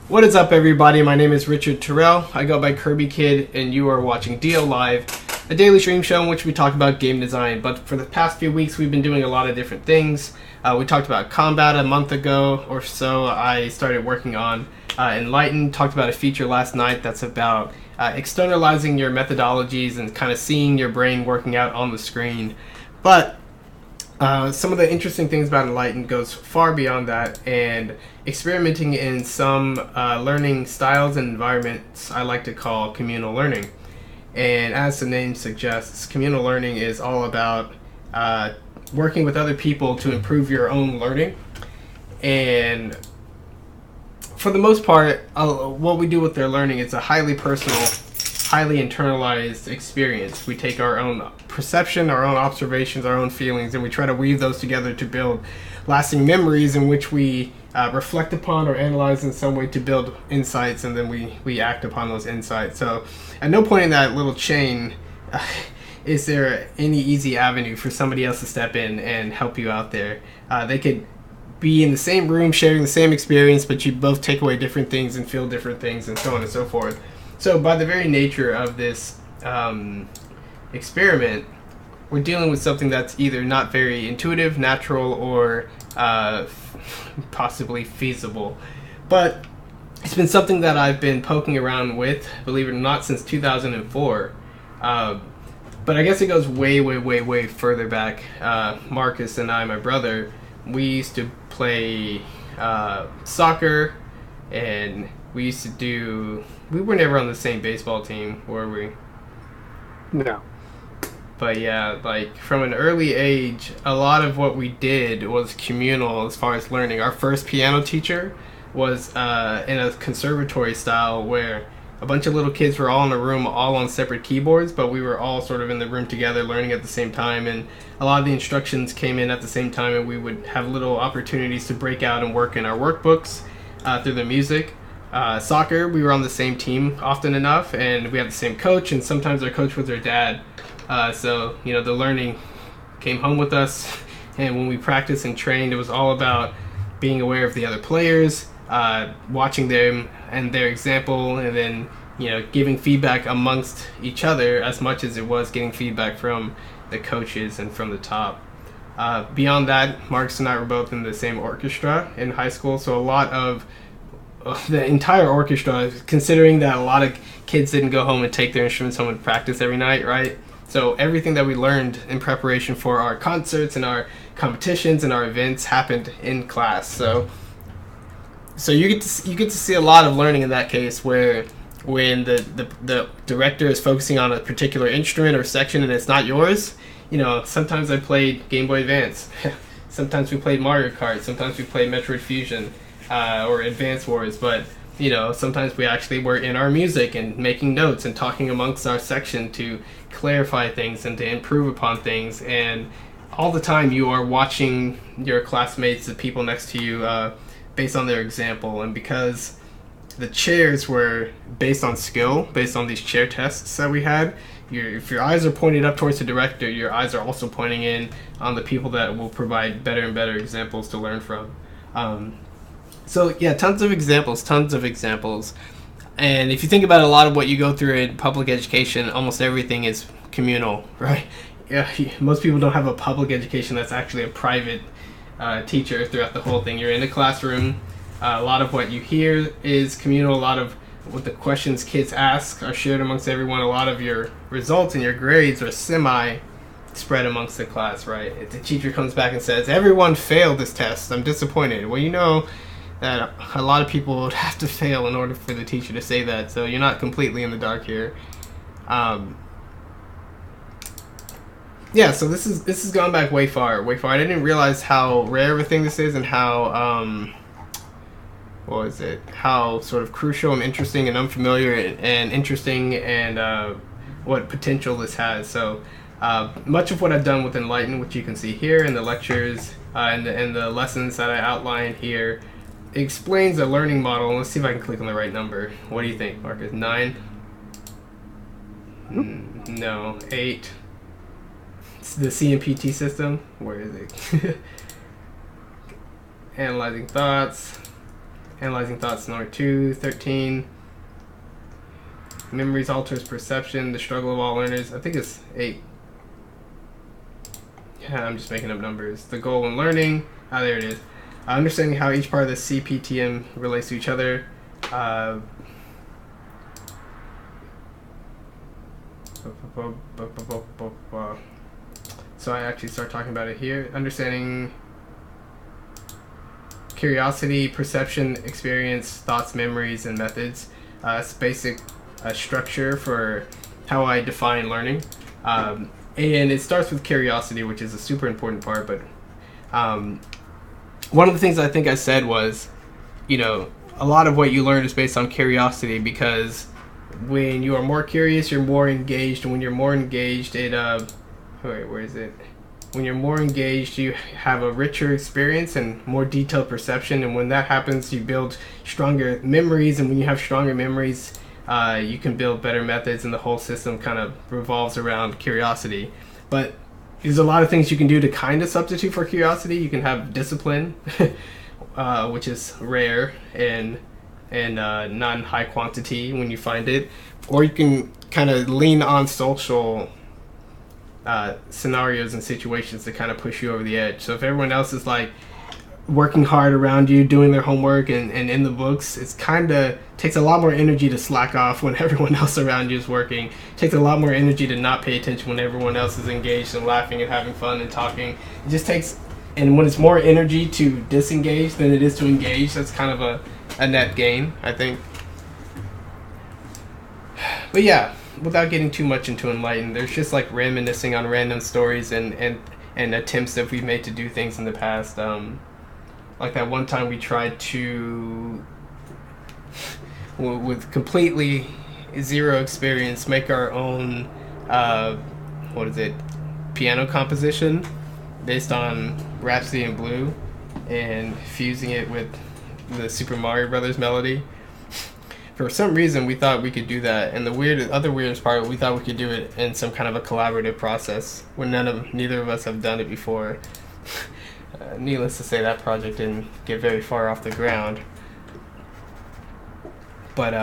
What is up, everybody? My name is Richard Terrell. I go by Kirby Kid, and you are watching DO Live, a daily stream show in which we talk about game design. But for the past few weeks, we've been doing a lot of different things. We talked about combat a month ago or so. I started working on Enlighten, talked about a feature last night that's about externalizing your methodologies and kind of seeing your brain working out on the screen. But some of the interesting things about Enlighten goes far beyond that, and experimenting in some learning styles and environments I like to call communal learning. And as the name suggests, communal learning is all about working with other people to improve your own learning. And for the most part, what we do with their learning is a highly personal, highly internalized experience. We take our own perception, our own observations, our own feelings, and we try to weave those together to build lasting memories in which we reflect upon or analyze in some way to build insights, and then we act upon those insights. So at no point in that little chain is there any easy avenue for somebody else to step in and help you out there. They could be in the same room sharing the same experience, but you both take away different things and feel different things, and so on and so forth. So by the very nature of this experiment, we're dealing with something that's either not very intuitive, natural, or possibly feasible. But it's been something that I've been poking around with, believe it or not, since 2004. But I guess it goes way, way, way, way further back. Marcus and I, my brother, we used to play soccer, and we used to do... We were never on the same baseball team, were we? No. But yeah, like from an early age, a lot of what we did was communal as far as learning. Our first piano teacher was in a conservatory style where a bunch of little kids were all in a room, all on separate keyboards, but we were all sort of in the room together learning at the same time, and a lot of the instructions came in at the same time, and we would have little opportunities to break out and work in our workbooks through the music. Soccer, we were on the same team often enough, and we had the same coach, and sometimes our coach was our dad. So, you know, the learning came home with us, and when we practiced and trained, it was all about being aware of the other players, watching them and their example, and then, you know, giving feedback amongst each other as much as it was getting feedback from the coaches and from the top. Beyond that, Marcus and I were both in the same orchestra in high school, so a lot of the entire orchestra, considering that a lot of kids didn't go home and take their instruments home and practice every night, right? So everything that we learned in preparation for our concerts and our competitions and our events happened in class. So you get to see a lot of learning in that case, where when the director is focusing on a particular instrument or section and it's not yours, you know, sometimes I played Game Boy Advance, sometimes we played Mario Kart, sometimes we played Metroid Fusion or Advance Wars, but you know, sometimes we actually were in our music and making notes and talking amongst our section to clarify things and to improve upon things. And all the time you are watching your classmates, the people next to you, based on their example. And because the chairs were based on skill, based on these chair tests that we had, if your eyes are pointed up towards the director, your eyes are also pointing in on the people that will provide better and better examples to learn from. So yeah, tons of examples. And if you think about a lot of what you go through in public education, almost everything is communal, right? Yeah, most people don't have a public education that's actually a private teacher throughout the whole thing. You're in a classroom. A lot of what you hear is communal. A lot of what the questions kids ask are shared amongst everyone. A lot of your results and your grades are spread amongst the class, right? If the teacher comes back and says, everyone failed this test, I'm disappointed. Well, you know that a lot of people would have to fail in order for the teacher to say that, so you're not completely in the dark here. Yeah, so this has gone back way far. I didn't realize how rare of a thing this is, and how how sort of crucial and interesting and unfamiliar and interesting, and what potential this has. So much of what I've done with Enlighten, which you can see here in the lectures and the lessons that I outline here, explains a learning model. Let's see if I can click on the right number. What do you think, Marcus? 9? No, 8. It's the CMPT system. Where is it? Analyzing thoughts. Analyzing thoughts, number 2. 13. Memories alters perception, the struggle of all learners. I think it's 8. Yeah, I'm just making up numbers. The goal in learning. There it is. Understanding how each part of the CPTM relates to each other. So I actually start talking about it here. Understanding curiosity, perception, experience, thoughts, memories, and methods. It's basic structure for how I define learning. And it starts with curiosity, which is a super important part. But one of the things I think I said was, a lot of what you learn is based on curiosity, because when you are more curious, you're more engaged. And when you're more engaged, when you're more engaged, you have a richer experience and more detailed perception. And when that happens, you build stronger memories. And when you have stronger memories, you can build better methods, and the whole system kind of revolves around curiosity. But there's a lot of things you can do to kind of substitute for curiosity. You can have discipline, which is rare and not in high quantity when you find it. Or you can kind of lean on social scenarios and situations to kind of push you over the edge. So if everyone else is like working hard around you, doing their homework and in the books, it's kind of takes a lot more energy to slack off when everyone else around you is working. It takes a lot more energy to not pay attention when everyone else is engaged and laughing and having fun and talking. It just takes, and when it's more energy to disengage than it is to engage, that's kind of a net gain, I think. But yeah, without getting too much into Enlighten, there's just like reminiscing on random stories and attempts that we've made to do things in the past. Like that one time we tried to, with completely zero experience, make our own, piano composition based on Rhapsody in Blue, and fusing it with the Super Mario Brothers melody. For some reason, we thought we could do that, and the weirdest part, we thought we could do it in some kind of a collaborative process when neither of us have done it before. Needless to say, that project didn't get very far off the ground. But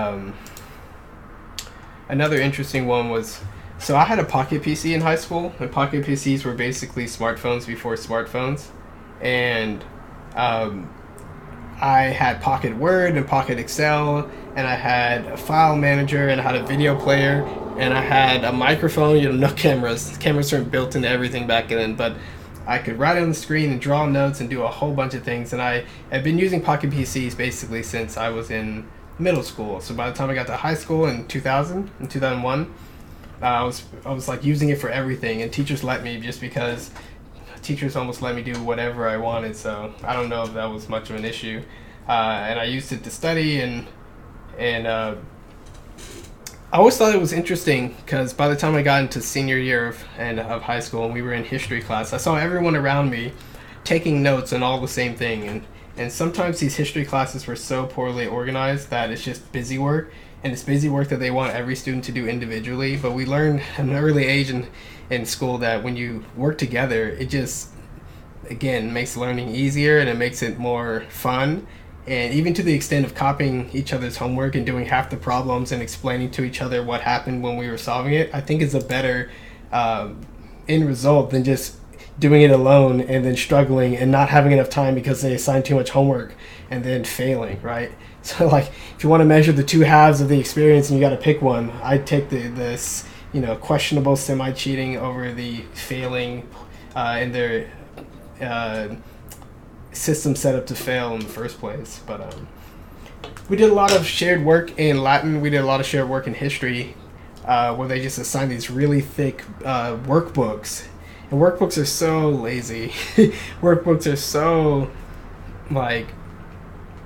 another interesting one was, so I had a Pocket PC in high school, and Pocket PCs were basically smartphones before smartphones, and I had Pocket Word and Pocket Excel, and I had a file manager, and I had a video player, and I had a microphone. No cameras. Cameras weren't built into everything back then, but I could write on the screen and draw notes and do a whole bunch of things. And I had been using Pocket PCs basically since I was in middle school. So by the time I got to high school in 2001, I was like using it for everything, and teachers let me, just because teachers almost let me do whatever I wanted. So I don't know if that was much of an issue. And I used it to study, and I always thought it was interesting, because by the time I got into senior year of high school and we were in history class, I saw everyone around me taking notes on all the same thing. And sometimes these history classes were so poorly organized that it's just busy work. And it's busy work that they want every student to do individually. But we learned at an early age in school that when you work together, it just, again, makes learning easier, and it makes it more fun. And even to the extent of copying each other's homework and doing half the problems and explaining to each other what happened when we were solving it, I think is a better end result than just doing it alone and then struggling and not having enough time because they assigned too much homework and then failing, right? So like, if you want to measure the two halves of the experience and you got to pick one, I'd take this questionable semi-cheating over the failing in their system set up to fail in the first place. But we did a lot of shared work in Latin. We did a lot of shared work in history, where they just assign these really thick workbooks. And workbooks are so lazy. Workbooks are so, like,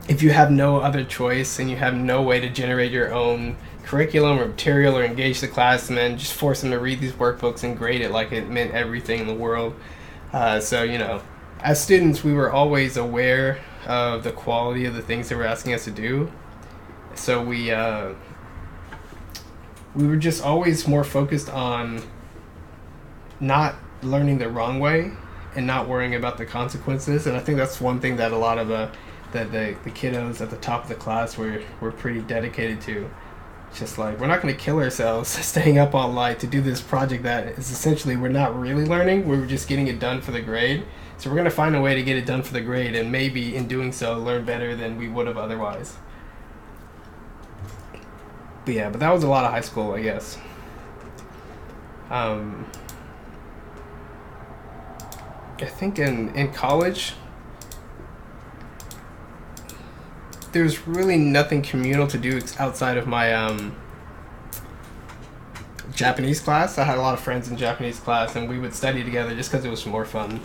if you have no other choice and you have no way to generate your own curriculum or material or engage the class, and then just force them to read these workbooks and grade it like it meant everything in the world. So, as students, we were always aware of the quality of the things they were asking us to do. So we were just always more focused on not learning the wrong way and not worrying about the consequences. And I think that's one thing that a lot of that the kiddos at the top of the class were pretty dedicated to. Just like, we're not going to kill ourselves staying up all night to do this project that is essentially we're not really learning, we're just getting it done for the grade. So we're going to find a way to get it done for the grade, and maybe in doing so learn better than we would have otherwise. But yeah, but that was a lot of high school, I guess. I think in college there's really nothing communal to do outside of my Japanese class. I had a lot of friends in Japanese class, and we would study together just because it was more fun,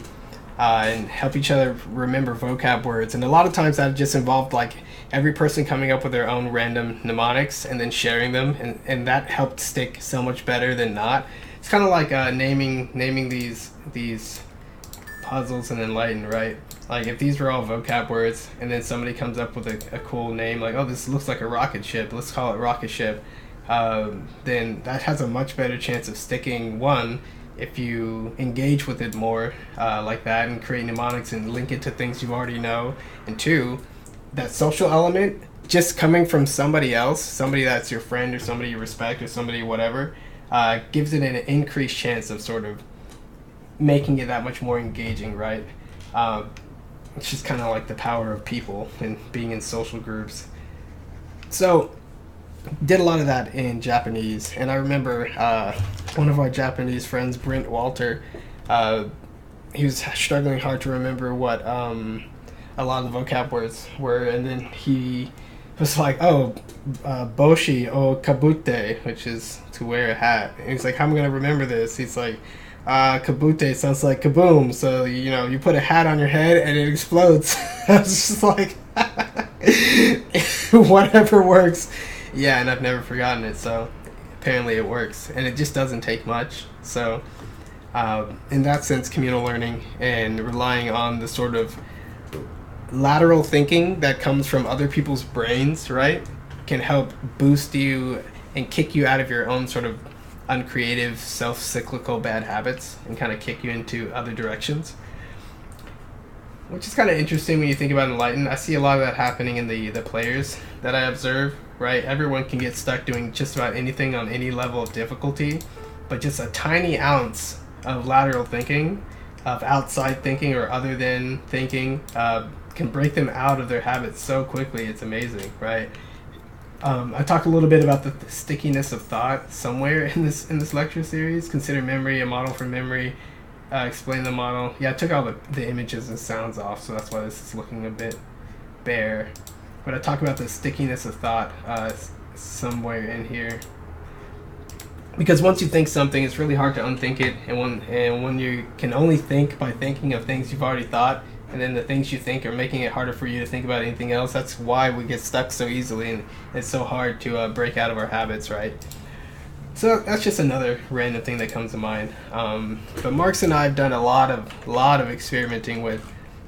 and help each other remember vocab words. And a lot of times that just involved like every person coming up with their own random mnemonics and then sharing them, and that helped stick so much better than not. It's kind of like naming these puzzles in Enlighten, right? Like, if these were all vocab words and then somebody comes up with a cool name, like, oh, this looks like a rocket ship, let's call it rocket ship, then that has a much better chance of sticking. One, if you engage with it more like that and create mnemonics and link it to things you already know. And two, that social element, just coming from somebody else, somebody that's your friend or somebody you respect or somebody whatever, gives it an increased chance of sort of making it that much more engaging, right? It's just kind of like the power of people and being in social groups. So, did a lot of that in Japanese, and I remember one of our Japanese friends, Brent Walter, he was struggling hard to remember what a lot of the vocab words were, and then he was like, oh, boshi o kabute, which is to wear a hat. And he's like, how am I going to remember this? He's like, kabute sounds like kaboom, so you put a hat on your head and it explodes. I was just like, whatever works. Yeah, and I've never forgotten it, so apparently it works, and it just doesn't take much. So in that sense, communal learning and relying on the sort of lateral thinking that comes from other people's brains, right, can help boost you and kick you out of your own sort of uncreative, self-cyclical bad habits and kind of kick you into other directions. Which is kind of interesting when you think about Enlighten. I see a lot of that happening in the players that I observe, right? Everyone can get stuck doing just about anything on any level of difficulty, but just a tiny ounce of lateral thinking, of outside thinking or other than thinking, can break them out of their habits so quickly. It's amazing, right? I talk a little bit about the stickiness of thought somewhere in this lecture series. Consider memory a model for memory. Explain the model. Yeah, I took all the images and sounds off, so that's why this is looking a bit bare. But I talk about the stickiness of thought somewhere in here. Because once you think something, it's really hard to unthink it. And when you can only think by thinking of things you've already thought, and then the things you think are making it harder for you to think about anything else, that's why we get stuck so easily, and it's so hard to break out of our habits, right? So that's just another random thing that comes to mind. But Marks and I have done a lot of experimenting with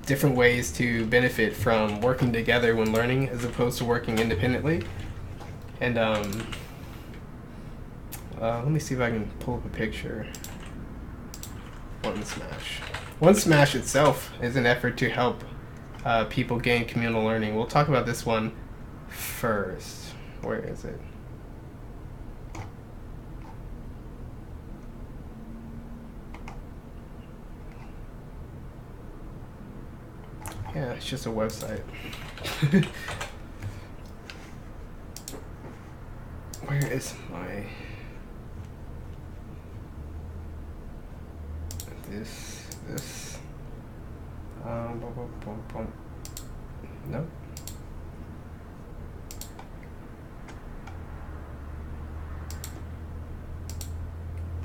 different ways to benefit from working together when learning as opposed to working independently. And let me see if I can pull up a picture. One Smash. One Smash itself is an effort to help people gain communal learning. We'll talk about this one first. Where is it? Yeah, it's just a website. Where is my... This... No.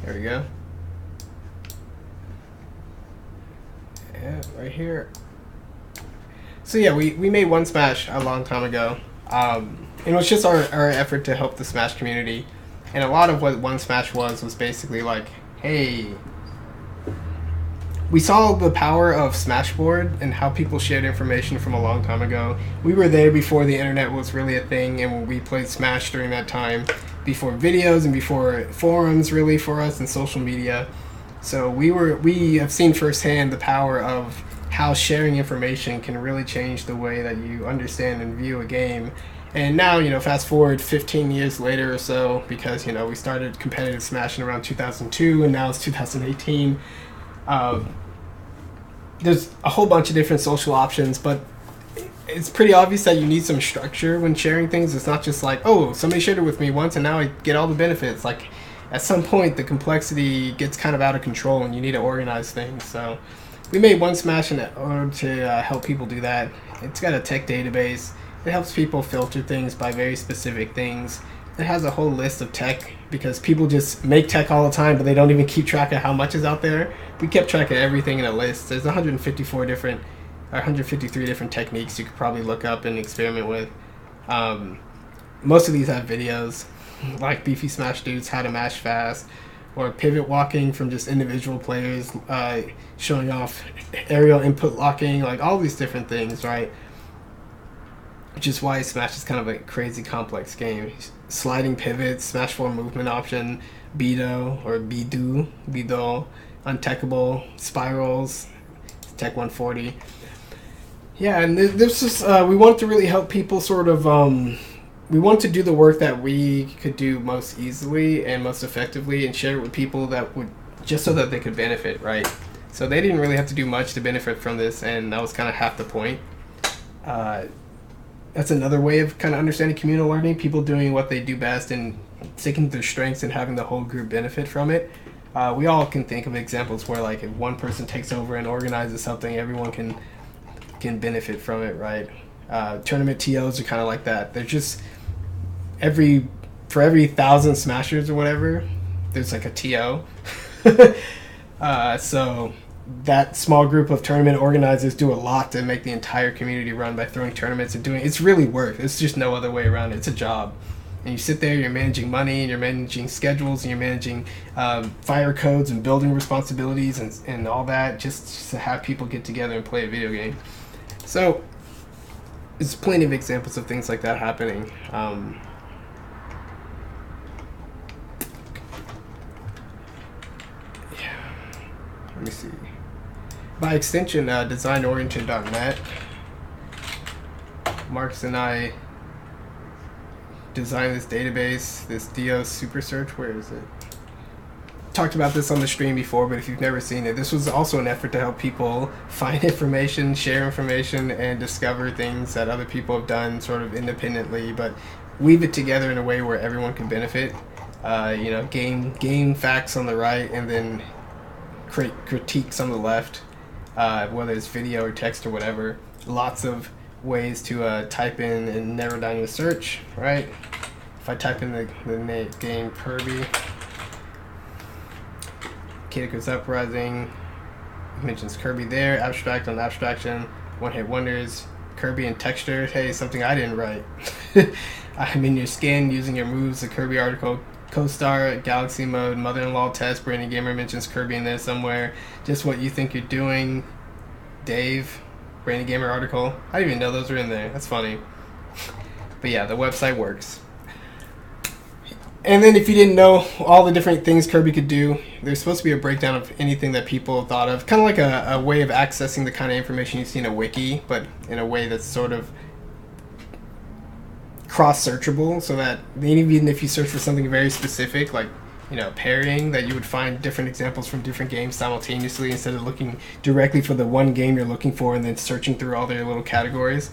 There we go. Yeah, right here. So yeah, we made One Smash a long time ago. It was just our effort to help the Smash community. And a lot of what One Smash was basically like, hey, we saw the power of Smashboard and how people shared information from a long time ago. We were there before the internet was really a thing, and we played Smash during that time, before videos and before forums really for us and social media. So we have seen firsthand the power of how sharing information can really change the way that you understand and view a game. And now, fast forward 15 years later or so, because, we started competitive Smashing around 2002 and now it's 2018. There's a whole bunch of different social options, but it's pretty obvious that you need some structure when sharing things. It's not just like, oh, somebody shared it with me once and now I get all the benefits. Like, at some point, the complexity gets kind of out of control and you need to organize things. So we made One Smash in order to help people do that. It's got a tech database. It helps people filter things by very specific things. It has a whole list of tech because people just make tech all the time, but they don't even keep track of how much is out there. We kept track of everything in a list. There's 153 different techniques you could probably look up and experiment with. Most of these have videos, like Beefy Smash Dudes, How to Mash Fast, or pivot walking from just individual players, showing off aerial input locking, like all these different things, right? Which is why Smash is kind of a crazy complex game. Sliding pivots, Smash 4 movement option, Bido or Bido, untechable, spirals, Tech 140. Yeah, and this is, we want to really help people sort of, we want to do the work that we could do most easily and most effectively and share it with people that would, just so that they could benefit, right? So they didn't really have to do much to benefit from this, and that was kind of half the point. That's another way of kind of understanding communal learning, people doing what they do best and sticking to their strengths and having the whole group benefit from it. We all can think of examples where, like, if one person takes over and organizes something, everyone can benefit from it, right? Tournament TOs are kind of like that. They're just for every 1,000 smashers or whatever, there's like a TO. So that small group of tournament organizers do a lot to make the entire community run by throwing tournaments and it's really work. It's just no other way around it. It's a job. And you sit there, you're managing money, and you're managing schedules, and you're managing fire codes and building responsibilities and all that, just to have people get together and play a video game. So there's plenty of examples of things like that happening. Let me see. By extension, designoriented.net. Marcus and I designed this database, this DO Super Search. Where is it? Talked about this on the stream before, but if you've never seen it, this was also an effort to help people find information, share information, and discover things that other people have done sort of independently, but weave it together in a way where everyone can benefit. Gain facts on the right, and then critiques on the left, whether it's video or text or whatever. Lots of ways to type in and narrow down your search, right? If I type in the game Kirby, Kidiko's Uprising, mentions Kirby there, abstract on abstraction, one-hit wonders, Kirby and texture. Hey, something I didn't write. I'm in your skin, using your moves, the Kirby article, Co-Star, Galaxy Mode, Mother-in-Law Test, Brandon Gamer mentions Kirby in there somewhere. Just what you think you're doing, Dave, Brandon Gamer article. I didn't even know those were in there. That's funny. But yeah, the website works. And then if you didn't know all the different things Kirby could do, there's supposed to be a breakdown of anything that people thought of. Kind of like a way of accessing the kind of information you see in a wiki, but in a way that's sort of cross-searchable, so that even if you search for something very specific, like, parrying, that you would find different examples from different games simultaneously instead of looking directly for the one game you're looking for and then searching through all their little categories.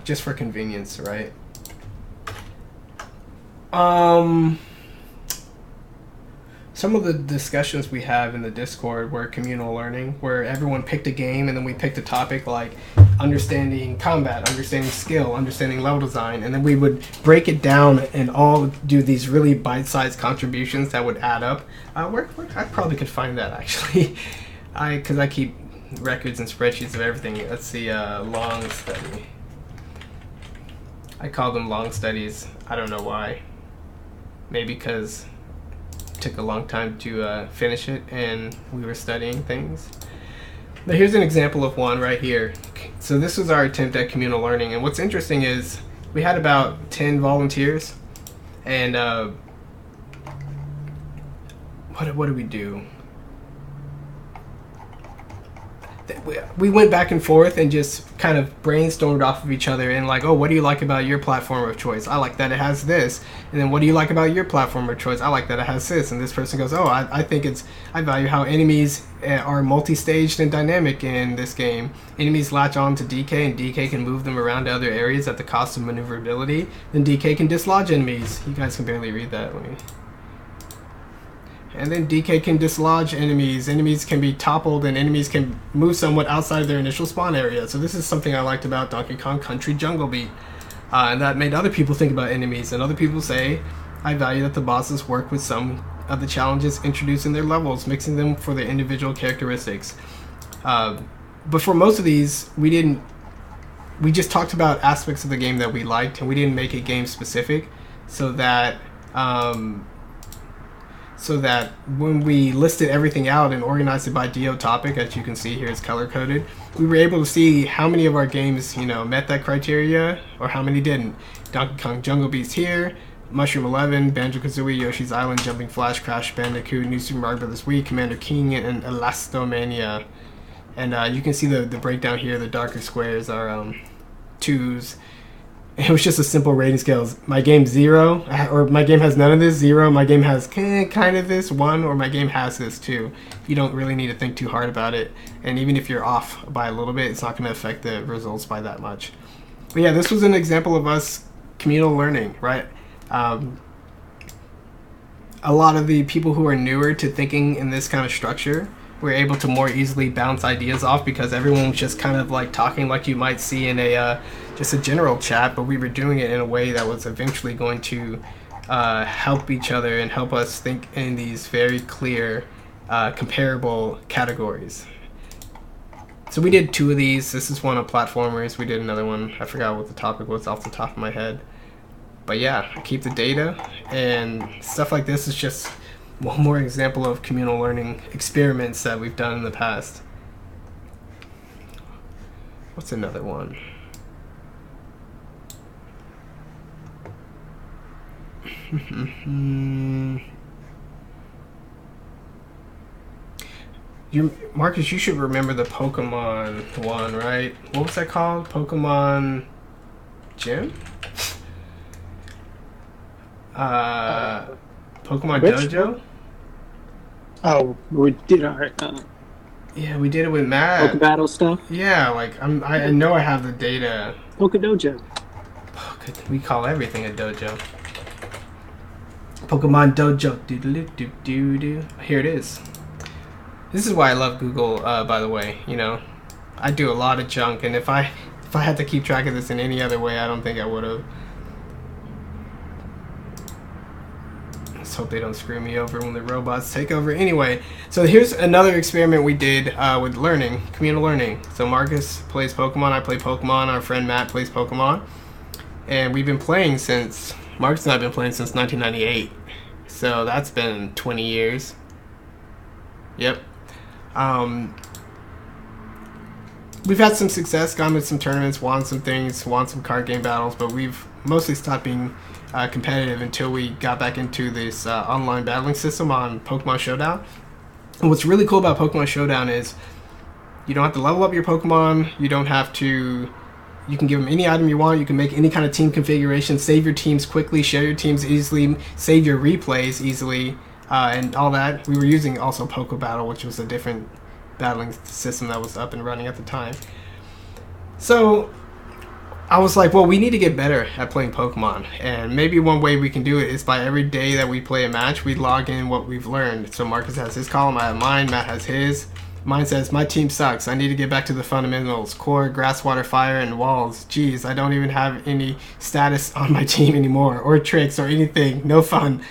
Just for convenience, right? Some of the discussions we have in the Discord were communal learning, where everyone picked a game and then we picked a topic like understanding combat, understanding skill, understanding level design, and then we would break it down and all do these really bite-sized contributions that would add up. I probably could find that, actually. Because I keep records and spreadsheets of everything. Let's see, long study. I call them long studies. I don't know why. Maybe because it took a long time to finish it and we were studying things. But here's an example of one right here. So this was our attempt at communal learning, and what's interesting is we had about 10 volunteers, and what did we do? we went back and forth and just kind of brainstormed off of each other and like, oh, what do you like about your platform of choice? I like that it has this. And then what do you like about your platform of choice? I like that it has this. And this person goes, oh, I think I value how enemies are multi-staged and dynamic in this game. Enemies latch on to DK and DK can move them around to other areas at the cost of maneuverability. Then DK can dislodge enemies. You guys can barely read that. And then DK can dislodge enemies. Enemies can be toppled, and enemies can move somewhat outside of their initial spawn area. So this is something I liked about Donkey Kong Country Jungle Beat. And that made other people think about enemies. And other people say, I value that the bosses work with some of the challenges introduced in their levels, mixing them for their individual characteristics. But for most of these, we just talked about aspects of the game that we liked, and we didn't make it game specific, so that when we listed everything out and organized it by DO topic, as you can see here, it's color coded, we were able to see how many of our games, met that criteria or how many didn't. Donkey Kong Jungle Beat's here, Mushroom 11, Banjo-Kazooie, Yoshi's Island, Jumping Flash, Crash Bandicoot, New Super Mario Bros. Wii, Commander King, and Elastomania. And you can see the breakdown here. The darker squares are 2s. It was just a simple rating scales. My game 0, or my game has none of this, 0. My game has kind of this, 1, or my game has this, 2. You don't really need to think too hard about it. And even if you're off by a little bit, it's not going to affect the results by that much. But yeah, this was an example of us communal learning, right? A lot of the people who are newer to thinking in this kind of structure were able to more easily bounce ideas off because everyone was just kind of like talking like you might see in just a general chat, but we were doing it in a way that was eventually going to help each other and help us think in these very clear, comparable categories. So we did 2 of these. This is one of platformers. We did another one. I forgot what the topic was off the top of my head. But yeah, keep the data, and stuff like this is just one more example of communal learning experiments that we've done in the past. What's another one? Marcus, you should remember the Pokemon one, right? What was that called? Pokemon Gym? Pokemon Which? Dojo? Oh, we did Yeah, we did it with Matt. Poke Battle stuff. Yeah, like I know I have the data. Poke Dojo. We call everything a dojo. Pokemon Dojo. Doo-doo-doo-doo-doo. Here it is. This is why I love Google, by the way. I do a lot of junk, and if I had to keep track of this in any other way, I don't think I would have. Let's hope they don't screw me over when the robots take over. Anyway, so here's another experiment we did with learning, communal learning. So Marcus plays Pokemon, I play Pokemon, our friend Matt plays Pokemon. And we've been playing since, Marcus and I have been playing since 1998. So that's been 20 years. Yep. We've had some success, gone to some tournaments, won some things, won some card game battles, but we've mostly stopped being competitive until we got back into this online battling system on Pokemon Showdown. And what's really cool about Pokemon Showdown is you don't have to level up your Pokemon, you can give them any item you want, you can make any kind of team configuration, save your teams quickly, share your teams easily, save your replays easily, and all that. We were using also Poke Battle, which was a different battling system that was up and running at the time. So I was like, well, we need to get better at playing Pokemon, and maybe one way we can do it is by every day that we play a match, we log in what we've learned. So Marcus has his column, I have mine, Matt has his. Mine says, my team sucks. I need to get back to the fundamentals. Core, grass, water, fire, and walls. Geez, I don't even have any status on my team anymore, or tricks, or anything. No fun.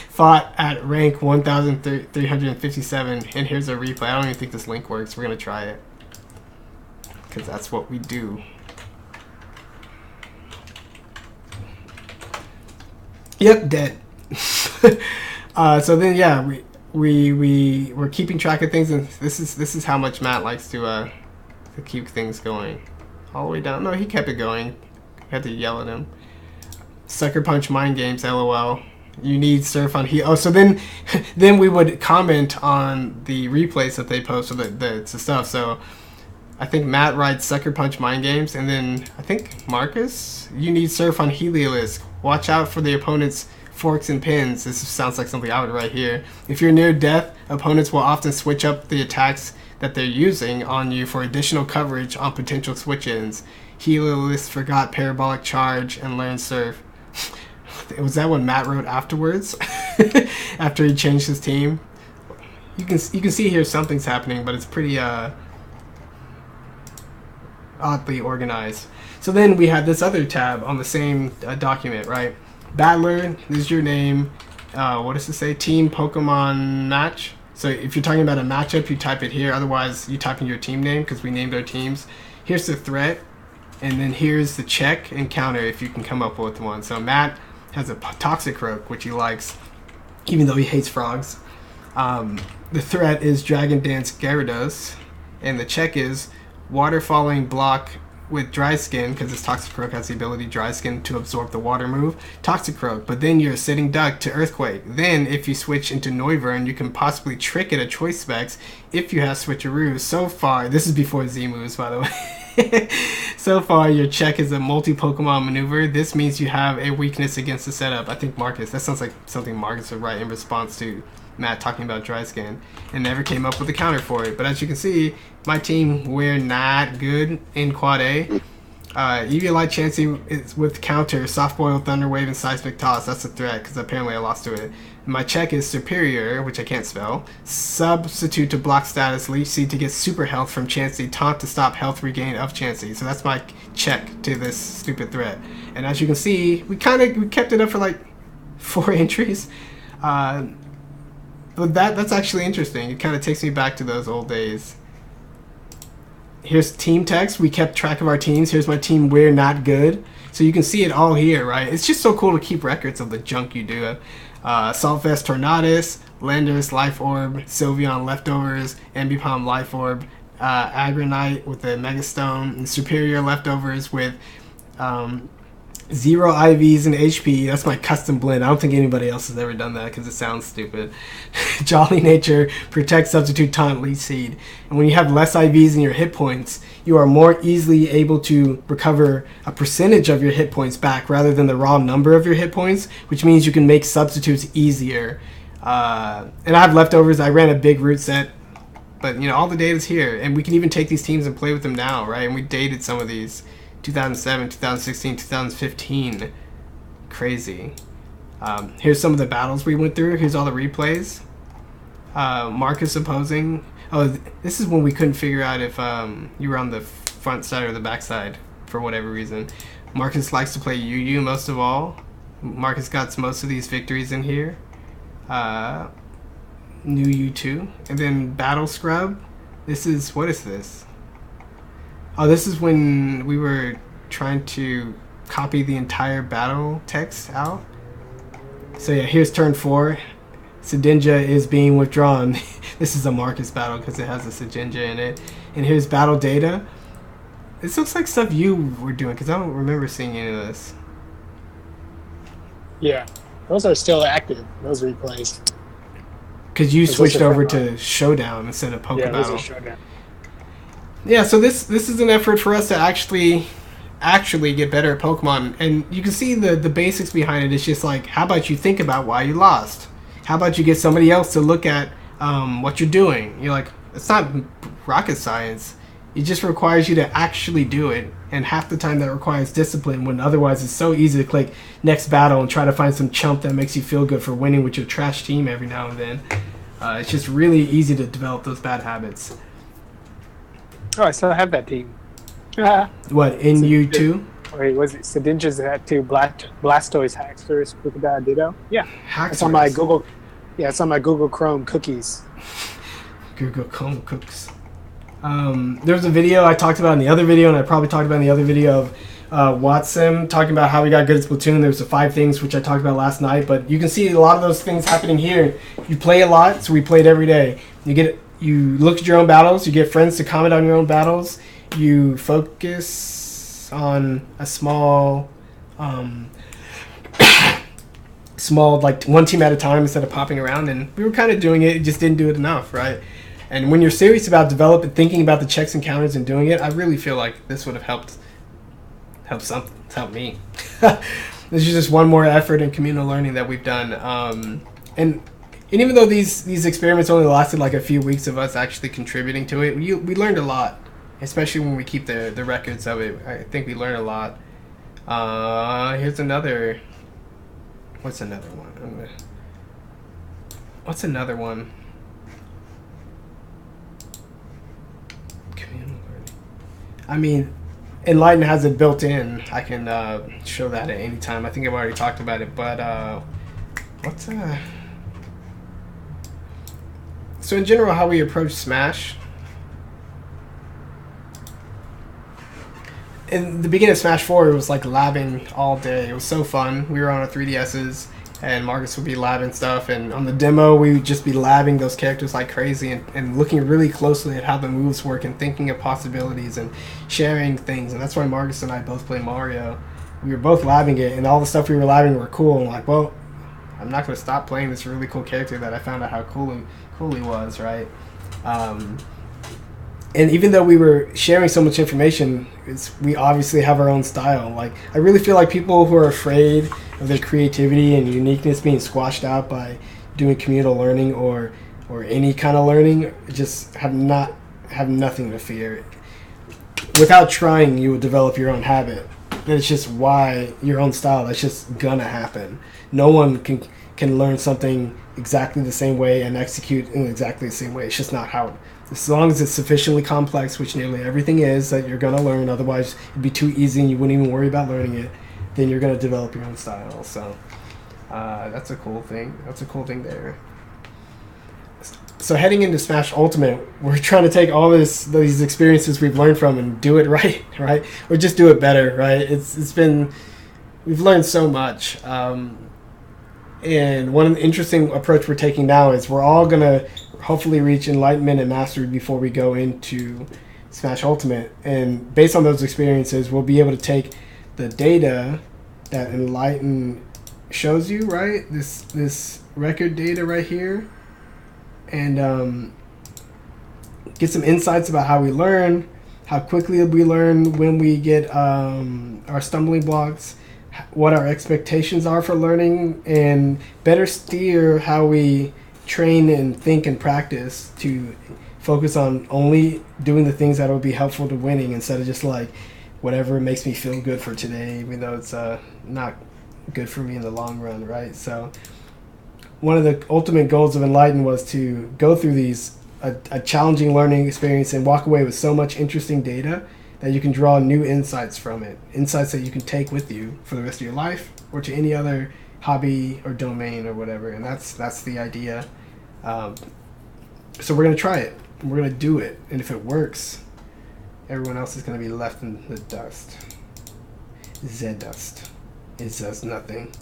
Fought at rank 1,357, and here's a replay. I don't even think this link works. We're going to try it, because that's what we do. Yep, dead. So then, yeah, we were keeping track of things, and this is how much Matt likes to keep things going. All the way down. No, he kept it going. I had to yell at him. Sucker Punch Mind Games, LOL. You need surf on heal. Oh, so then then we would comment on the replays that they post or the stuff. So I think Matt writes Sucker Punch Mind Games, and then I think Marcus, you need surf on Heliolisk. Watch out for the opponent's forks and pins. This sounds like something I would write here. If you're near death, opponents will often switch up the attacks that they're using on you for additional coverage on potential switch-ins. Heliolisk forgot Parabolic Charge and learned surf. Was that what Matt wrote afterwards? After he changed his team? You can see here something's happening, but it's pretty oddly organized. So then we have this other tab on the same document, right? Battler, this is your name. What does it say? Team Pokemon match. So if you're talking about a matchup, you type it here. Otherwise, you type in your team name because we named our teams. Here's the threat, and then here's the check and counter if you can come up with one. So Matt has a Toxicroak, which he likes, even though he hates frogs. The threat is Dragon Dance Gyarados, and the check is Water Falling Block with Dry Skin, because this Toxicroak has the ability Dry Skin to absorb the water move. Toxicroak, but then you're Sitting Duck to Earthquake. Then, if you switch into Noivern, you can possibly trick it at Choice Specs if you have Switcheroos. So far, this is before Z moves, by the way. So far, your check is a multi-Pokemon maneuver. This means you have a weakness against the setup. I think Marcus, that sounds like something Marcus would write in response to Matt talking about Dry Skin, and never came up with a counter for it. But as you can see, my team, we're not good in Quad A. Eviolite Chansey is with counter, Soft Boil, Thunder Wave, and Seismic Toss. That's a threat, because apparently I lost to it. My check is Superior, which I can't spell. Substitute to block status, Leech Seed to get super health from Chansey, Taunt to stop health regain of Chansey. So that's my check to this stupid threat. And as you can see, we kept it up for like 4 entries. But that's actually interesting. It kind of takes me back to those old days. Here's team text. We kept track of our teams. Here's my team, we're not good. So you can see it all here, right? It's just so cool to keep records of the junk you do. Saltfest Tornadus, Landers, Life Orb, Sylveon Leftovers, Ambipom Life Orb, Agronite with the Megastone, and Superior Leftovers with 0 IVs and HP. That's my custom blend. I don't think anybody else has ever done that because it sounds stupid. Jolly Nature, Protect, Substitute, Taunt, Leech Seed. And when you have less IVs in your hit points, you are more easily able to recover a percentage of your hit points back rather than the raw number of your hit points, which means you can make substitutes easier. And I have leftovers. I ran a big root set, but you know, all the data's here, and we can even take these teams and play with them now, right? And we dated some of these. 2007, 2016, 2015. Crazy. Here's some of the battles we went through. Here's all the replays. Marcus opposing. Oh, this is when we couldn't figure out if you were on the front side or the back side for whatever reason. Marcus likes to play Yu most of all. Marcus got most of these victories in here. New U2. And then Battle Scrub. This is, what is this? Oh, this is when we were trying to copy the entire battle text out. So yeah, here's turn 4. Sedinja is being withdrawn. This is a Marcus battle because it has a Sedinja in it. And here's battle data. This looks like stuff you were doing because I don't remember seeing any of this. Yeah, those are still active, those replays. Because you switched over to Showdown instead of Poke Yeah, Battle. those are Showdown. Yeah, so this is an effort for us to actually get better at Pokemon, and you can see the basics behind it. It's just like, how about you think about why you lost? How about you get somebody else to look at what you're doing? You're like, it's not rocket science. It just requires you to actually do it, and half the time that requires discipline, when otherwise it's so easy to click next battle and try to find some chump that makes you feel good for winning with your trash team every now and then. It's just really easy to develop those bad habits. Oh, I still have that team. What, in U2? Wait, was it Sedinja's had 2 Blastoise, Haxorus, Krookodile, Ditto? Yeah. Haxorus. It's on my Google. Yeah, it's on my Google Chrome cookies. Google Chrome cooks. There was a video I talked about in the other video, and I probably talked about in the other video of Watsim talking about how we got good at Splatoon. There was the 5 things which I talked about last night, but you can see a lot of those things happening here. You play a lot, so we played every day. You look at your own battles, you get friends to comment on your own battles, you focus on a small small, like one team at a time instead of popping around, and we were kind of doing it, just didn't do it enough, right? And when you're serious about developing, thinking about the checks and counters and doing it, I really feel like this would have helped me. This is just one more effort in communal learning that we've done. And even though these experiments only lasted like a few weeks of us actually contributing to it, we learned a lot, especially when we keep the records of it. I think we learned a lot. Here's another. What's another one? What's another one? Communal learning. I mean, Enlighten has it built in. I can show that at any time. I think I've already talked about it, but what's so in general, how we approach Smash. In the beginning of Smash 4, it was like labbing all day. It was so fun. We were on our 3DSs, and Marcus would be labbing stuff, and on the demo, we would just be labbing those characters like crazy and looking really closely at how the moves work and thinking of possibilities and sharing things. And that's why Marcus and I both play Mario. We were both labbing it, and all the stuff we were labbing were cool. And like, well, I'm not going to stop playing this really cool character that I found out how cool he was, right? And even though we were sharing so much information, we obviously have our own style. Like, I really feel like people who are afraid of their creativity and uniqueness being squashed out by doing communal learning or any kind of learning just have nothing to fear. Without trying, you will develop your own habit. And it's just your own style. That's just gonna happen. No one can learn something exactly the same way and execute in exactly the same way. It's just not how. As long as it's sufficiently complex, which nearly everything is, that you're going to learn, otherwise it'd be too easy and you wouldn't even worry about learning it, then you're going to develop your own style. So that's a cool thing. That's a cool thing there. So heading into Smash Ultimate, we're trying to take all these experiences we've learned from and do it right? Or just do it better, right? We've learned so much. And one interesting approach we're taking now is we're all going to hopefully reach enlightenment and mastery before we go into Smash Ultimate. And based on those experiences, we'll be able to take the data that Enlighten shows you, right? This record data right here, and get some insights about how we learn, how quickly we learn when we get our stumbling blocks, what our expectations are for learning, and better steer how we train and think and practice to focus on only doing the things that will be helpful to winning instead of just like whatever makes me feel good for today, even though it's not good for me in the long run, right? So one of the ultimate goals of Enlighten was to go through a challenging learning experience and walk away with so much interesting data that you can draw new insights from it, insights that you can take with you for the rest of your life or to any other hobby or domain or whatever. And that's the idea. So we're going to try it. We're going to do it. And if it works, everyone else is going to be left in the dust. Z-dust. It says nothing.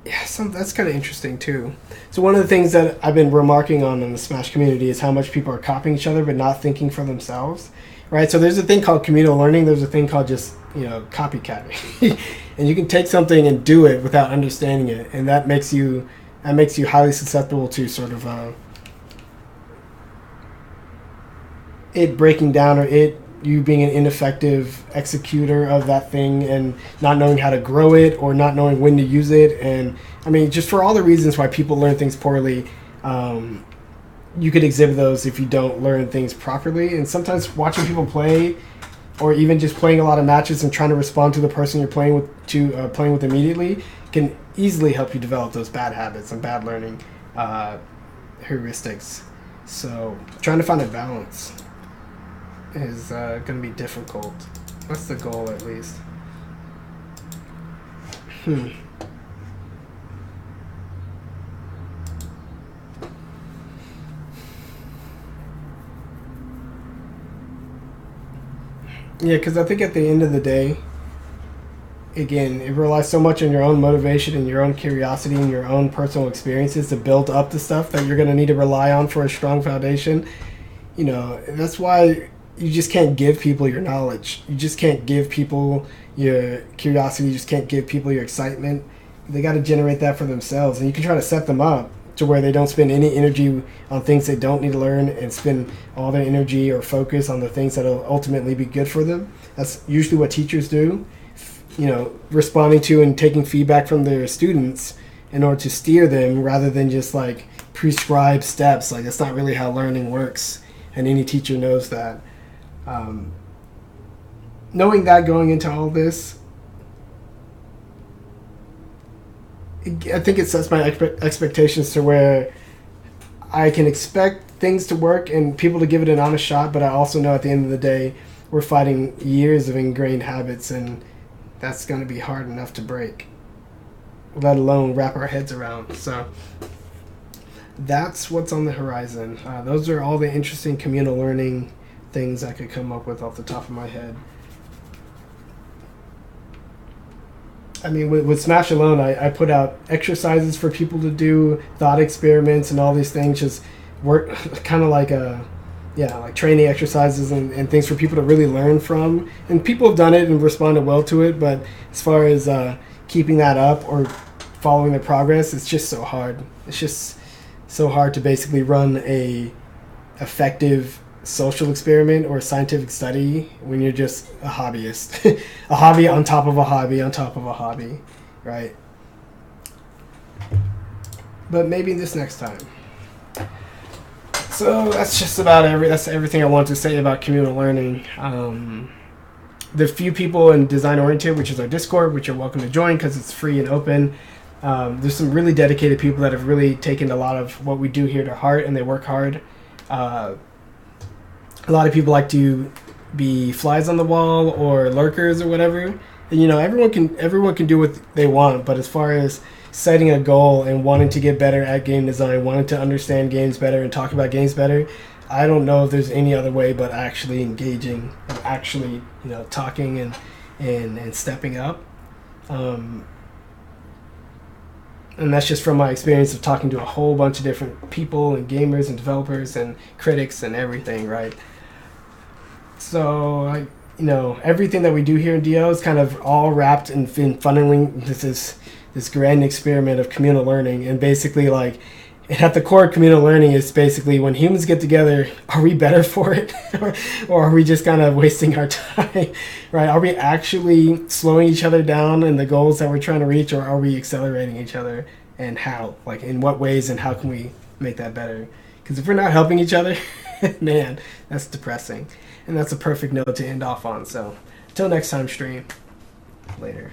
Yeah, that's kind of interesting too. So one of the things that I've been remarking on in the Smash community is how much people are copying each other but not thinking for themselves, right? So there's a thing called communal learning. There's a thing called just, copycatting. And you can take something and do it without understanding it, and that makes you highly susceptible to sort of it breaking down or you being an ineffective executor of that thing and not knowing how to grow it or not knowing when to use it. And I mean, just for all the reasons why people learn things poorly, you could exhibit those if you don't learn things properly. And sometimes watching people play or even just playing a lot of matches and trying to respond to the person you're playing with immediately can easily help you develop those bad habits and bad learning heuristics. So trying to find a balance is going to be difficult. That's the goal, at least. Yeah, because I think at the end of the day, again, it relies so much on your own motivation and your own curiosity and your own personal experiences to build up the stuff that you're going to need to rely on for a strong foundation. That's why you just can't give people your knowledge. You just can't give people your curiosity. You just can't give people your excitement. They got to generate that for themselves. And you can try to set them up to where they don't spend any energy on things they don't need to learn and spend all their energy or focus on the things that will ultimately be good for them. That's usually what teachers do, responding to and taking feedback from their students in order to steer them rather than just like prescribed steps. Like, that's not really how learning works. And any teacher knows that. Knowing that going into all this, I think it sets my expectations to where I can expect things to work and people to give it an honest shot, but I also know at the end of the day, we're fighting years of ingrained habits, and that's going to be hard enough to break, let alone wrap our heads around. So that's what's on the horizon. Those are all the interesting communal learning things I could come up with off the top of my head. I mean, with Smash alone, I put out exercises for people to do, thought experiments and all these things, just work kind of like like training exercises and things for people to really learn from. And people have done it and responded well to it, but as far as keeping that up or following their progress, it's just so hard. It's just so hard to basically run a effective social experiment or a scientific study when you're just a hobbyist. A hobby on top of a hobby on top of a hobby, right? But maybe this next time. So that's just about that's everything I want to say about communal learning. The few people in Design Oriented, which is our Discord, which you're welcome to join because it's free and open. There's some really dedicated people that have really taken a lot of what we do here to heart, and they work hard. A lot of people like to be flies on the wall or lurkers or whatever. And, everyone can do what they want, but as far as setting a goal and wanting to get better at game design, wanting to understand games better and talk about games better, I don't know if there's any other way but actually engaging and actually, talking and stepping up. And that's just from my experience of talking to a whole bunch of different people and gamers and developers and critics and everything, right? So, everything that we do here in DO is kind of all wrapped in funneling this grand experiment of communal learning. And basically, at the core of communal learning is basically when humans get together, are we better for it? or are we just kind of wasting our time, right? Are we actually slowing each other down in the goals that we're trying to reach, or are we accelerating each other? And how? Like, in what ways and how can we make that better? Because if we're not helping each other, man, that's depressing. And that's a perfect note to end off on. So, until next time, stream. Later.